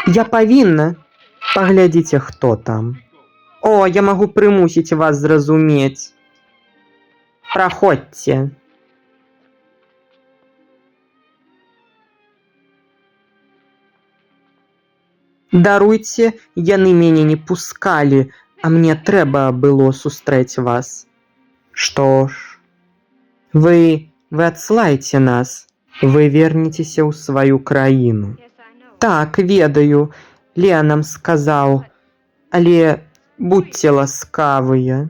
Я павінна. Паглядзіце, хто там. О, я магу прымусіць вас зразумець. Праходзьце. Даруйце, яны мяне не пускалі, а мне трэба было сустрэць вас. Што ж, вы адслайце нас, вы вернецеся ў сваю краіну. Так, ведаю, Леанам сказаў, але будьце ласкавыя.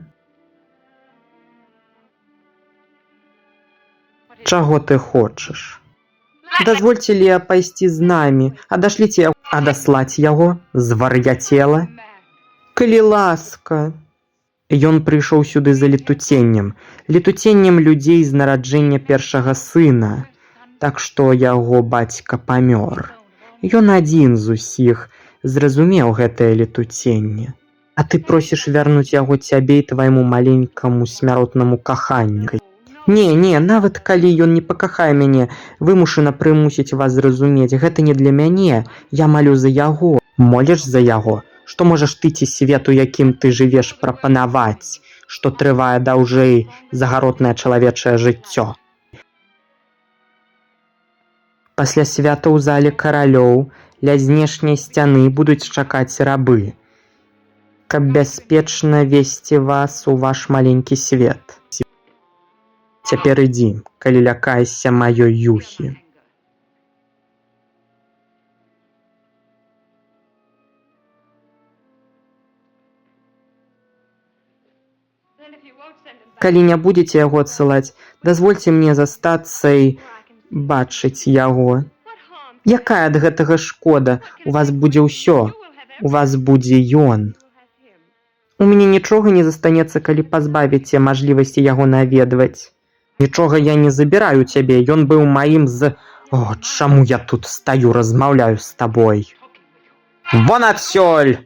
Чаго ты хочаш? Дазвольце Леа пайсці з намі, адашліце яго. Адаслаць яго? Звар'яцела? Калі ласка. Ён прыйшоў сюды за летуценнем. Летуценнем людзей з нараджэння першага сына. Так што яго бацька памёр. Ён адзін з усіх зразумеў гэтае летуценне. А ты просіш вярнуць яго цябе і твайму маленькаму смяротнаму каханню. Не, нават калі ён не пакахае мяне, вымушана прымусіць вас зразумець, гэта не для мяне, я малю за яго. Моліш за яго? Што можаш ты ці свету, якім ты жывеш, прапанаваць, што трывае даўжэй за гаротнае чалавечае жыццё? Пасля свята ў зале каралёў ля знешняй сцяны будуць чакаць рабы, каб бяспечна весці вас у ваш маленькі свет. Цяпер ідзі, калі лякаешся маёй юхі. Калі не будзеце яго адсылаць, дазвольце мне застацца і бачыць яго. Якая ад гэтага шкода? У вас будзе ўсё. У вас будзе ён. У мяне нічога не застанецца, калі пазбавіце мажлівасці яго наведваць. Нічога я не забіраю цябе, ён быў маім з... О, чаму я тут стаю, размаўляю з табой? Вон адсюль!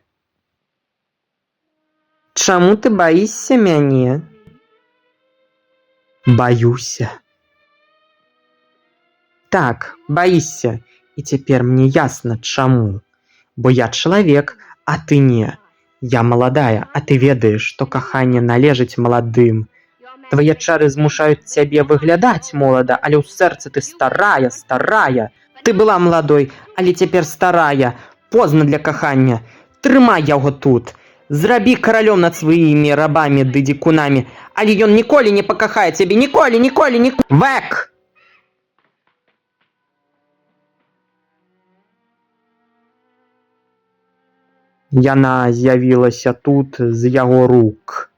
Чаму ты баішся мяне? Баюся. Так, баішся. І цяпер мне ясна, чаму. Бо я чалавек, а ты не. Я маладая, а ты ведаеш, што каханне належыць маладым. Твае чары змушаюць цябе выглядаць молада, але ў сэрцы ты старая. Ты была маладой, але цяпер старая. Позна для кахання. Трымай яго тут. Зрабі каралём над сваімі рабамі ды дзікунамі, але ён ніколі не пакахае цябе, ніколі. Век! Яна з'явілася тут з яго рук.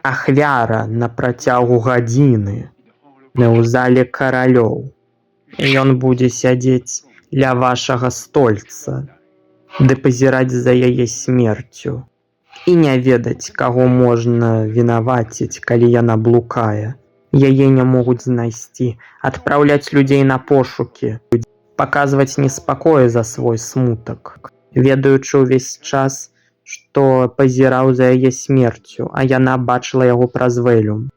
Ахвяра на працягу гадзіны ў зале каралёў. Ён будзе сядзець ля вашага стольца, ды пазіраць за яе смерцю. І не ведаць, каго можна вінаваціць, калі яна блукае. Яе не могуць знайсці, адпраўляць людзей на пошукі, паказваць неспакоі за свой смутак, ведаючы ўвесь час, што пазіраў за яе смерцю, а яна бачыла яго праз вэлюм.